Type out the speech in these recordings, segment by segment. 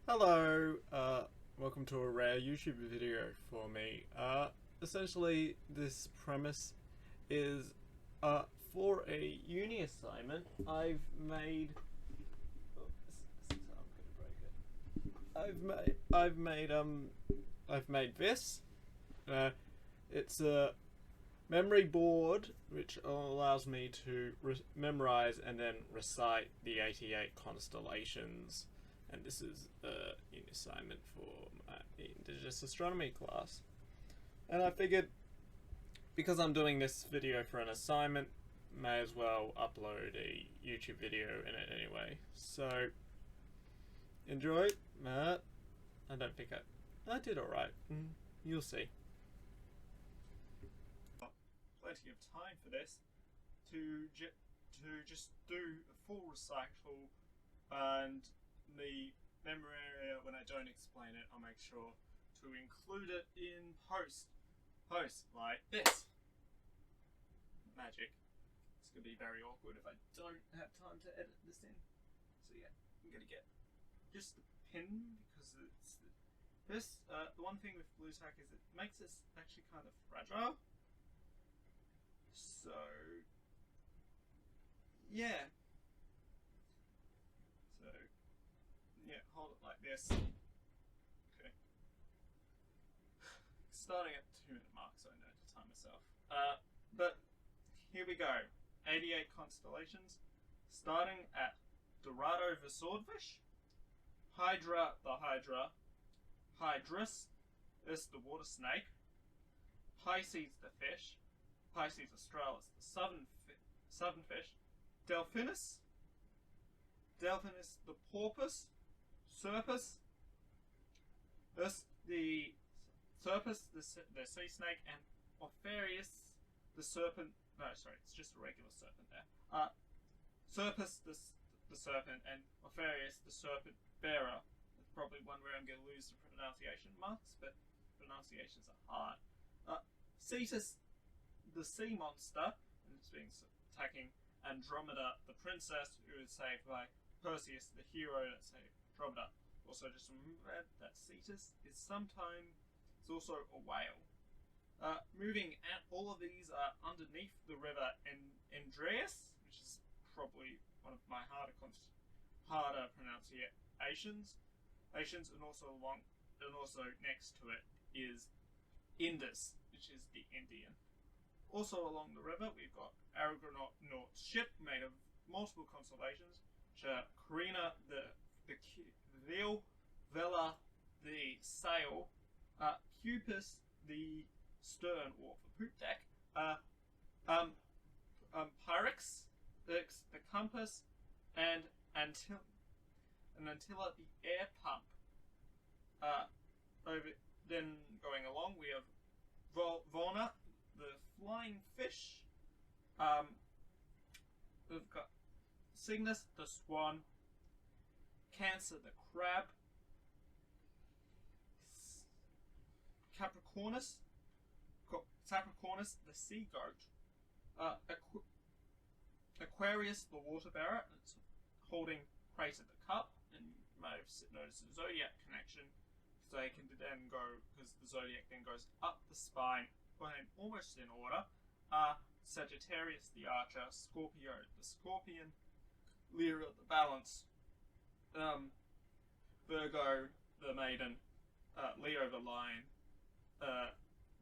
Hello, welcome to a rare YouTube video for me. Essentially, this premise is for a uni assignment. I've made this. It's a memory board which allows me to memorize and then recite the 88 constellations, and this is an assignment for my Indigenous Astronomy class. And I figured, because I'm doing this video for an assignment, may as well upload a YouTube video in it anyway. So, enjoy. I don't think I did alright. You'll see. Plenty of time for this to just do a full recital, and the memory area, when I don't explain it, I'll make sure to include it in post like this. Magic. It's gonna be very awkward if I don't have time to edit this in. So yeah, I'm gonna get just the pin, because it's this. The one thing with blue tack is it makes it actually kind of fragile. So yeah. So yeah, hold it like this. Okay. Starting at the 2-minute mark, so I know to time myself. But here we go. 88 constellations, starting at Dorado the swordfish, Hydra the hydra, Hydrus is the water snake, Pisces the fish, Pisces australis the southern fish, Delphinus the porpoise, Serpus, the Serpus the sea snake, and Orpheus the serpent. No, sorry, it's just a regular serpent there. Serpus the serpent, and Orpheus the serpent bearer. That's probably one where I'm going to lose the pronunciation marks, but pronunciations are hard. Cetus the sea monster, and it's been attacking Andromeda the princess, who is saved by Perseus the hero that saved Andromeda. Also, just remember that Cetus is also a whale. Moving at all of these are underneath the river Andreas, which is probably one of my harder pronunciations. And also next to it is Indus, which is the Indian. Also along the river, we've got Argonaut's ship made of multiple constellations, which are Carina the keel, Vela the sail, Pupus the stern or the poop deck, Pyrex the compass, and Antilla the air pump. Then going along, we have Vona the flying fish. We've got Cygnus the swan, Cancer the crab, Capricornus the sea goat, Aquarius the water bearer, and it's holding Crater the cup, and you may have noticed the zodiac connection, so they can then go, because the zodiac then goes up the spine, going almost in order. Sagittarius the archer, Scorpio the scorpion, Lyra the balance, Virgo the maiden, Leo the lion,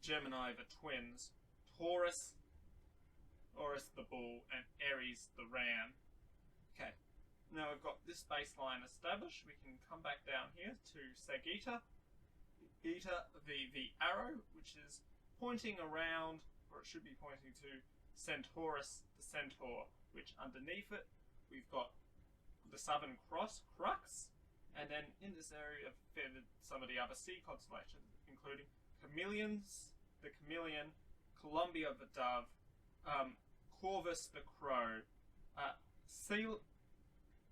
Gemini the twins, Taurus the bull, and Aries the ram. Okay, now we've got this baseline established, we can come back down here to Sagitta, the arrow, which is pointing around, or it should be pointing to Centaurus the centaur, which underneath it we've got the Southern Cross, Crux, and then in this area I've fitted some of the other sea constellations, including the chameleon, Columbia the dove, Corvus the crow,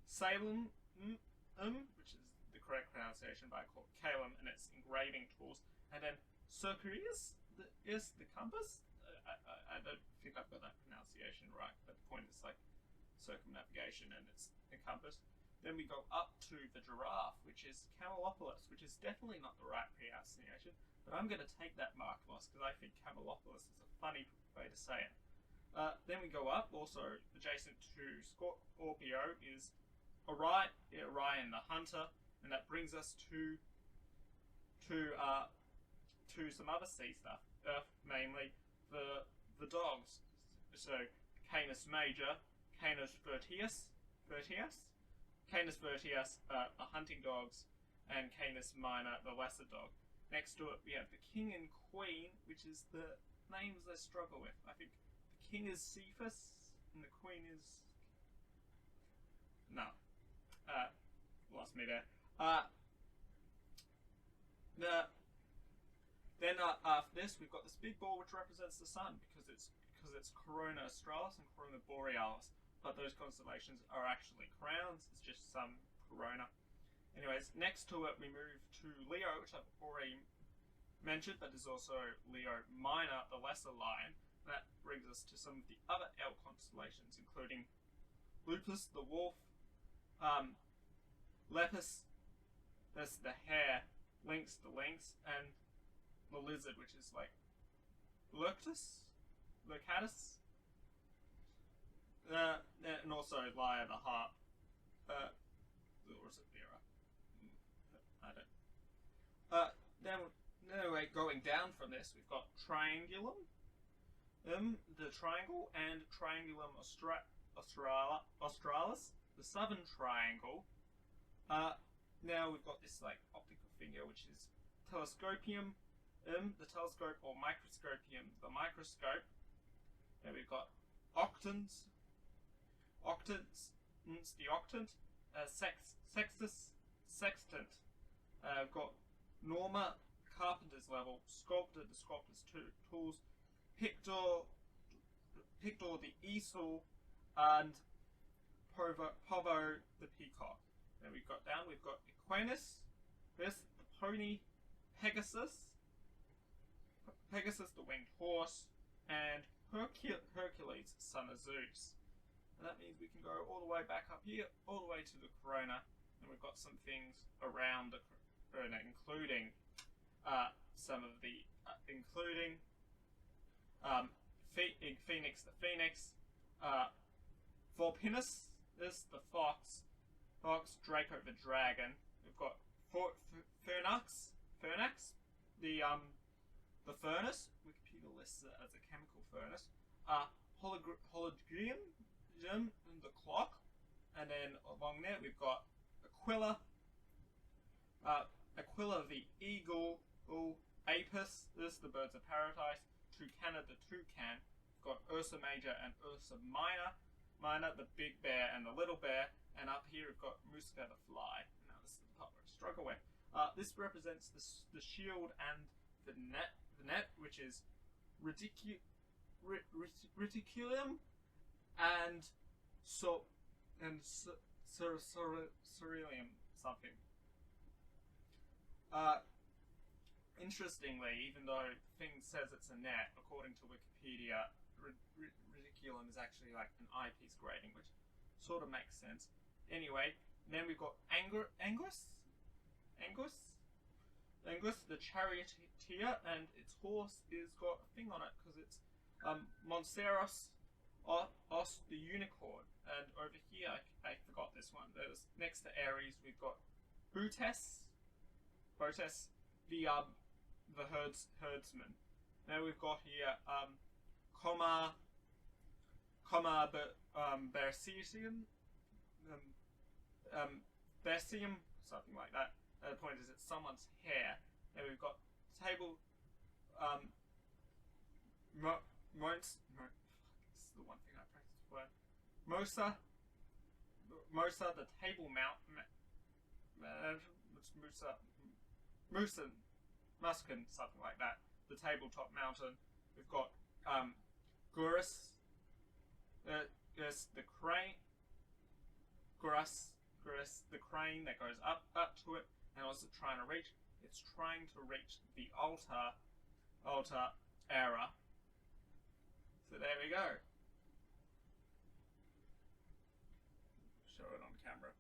Salem, which is the correct pronunciation, but I call it Calum, and its engraving tools, and then Circurius is the compass. I don't think I've got that pronunciation right, but the point is like circumnavigation, and it's the compass. Then we go up to the giraffe, which is Camelopards, which is definitely not the right pronunciation, but I'm going to take that mark loss because I think Camelopards is a funny way to say it. Then we go up, also adjacent to Scorpio is Orion the Hunter, and that brings us to some other sea stuff, namely the dogs. So Canis Major, Canis Virtius, Canis Virtius are hunting dogs, and Canis Minor the lesser dog. Next to it we have the King and Queen, which is the names I struggle with. I think the King is Cephas and the Queen is lost me there. Then after this we've got this big ball which represents the sun because it's Corona Australis and Corona Borealis, but those constellations are actually crowns. It's just some corona. Anyways, next to it we move to Leo, which I've already mentioned, but there's also Leo Minor, the lesser lion. That brings us to some of the other L constellations, including Lupus, the wolf, Lepus, that's the hare, Lynx, the lynx, and the lizard, which is like Locatus, and also Lyra the harp. Or is it Lyra? I don't. Then anyway, going down from this, we've got Triangulum, the triangle, and Triangulum Australis, the southern triangle. Now we've got this like optical figure, which is Telescopium, the telescope, or Microscopium, the microscope. Then we've got octants, the octant, sextus, sextant. We've got Norma, carpenter's level, sculptor, the sculptor's tools, pictor, the easel, and povo, the peacock. Then we've got Equinus, this, the pony, Pegasus, the winged horse, and Hercules, son of Zeus. And that means we can go all the way back up here, all the way to the corona, and we've got some things around the corona, including Phoenix, the phoenix, Vulpinus, this, the fox, Draco, the dragon. We've got Fernax, the furnace. Wikipedia lists it as a chemical furnace. Hologium, the clock, and then along there we've got Aquila, the eagle, Apis, this, the birds of paradise, Tucana, the toucan. We've got Ursa Major and Ursa Minor, the big bear and the little bear, and up here we've got Musca, the fly. Now this is the part where I struggle with. This represents the shield and the net, which is Reticulum and Ceruleum something. Interestingly, even though the thing says it's a net, according to Wikipedia, Reticulum is actually like an eyepiece grading, which sort of makes sense. Anyway, then we've got Angus, the charioteer, and its horse is got a thing on it because it's Monceros, the unicorn. And over here, I forgot this one. There's next to Aries, we've got Botes, the herdsman. Now we've got here Coma Bersium, Bessium, something like that. The point is it's someone's hair. Then we've got table this is the one thing I practiced for. Mosa, the table Muscan, something like that. The tabletop mountain. We've got Gurus, the crane, the crane that goes up to it, and also it's trying to reach the altar era. So there we go. Show it on camera.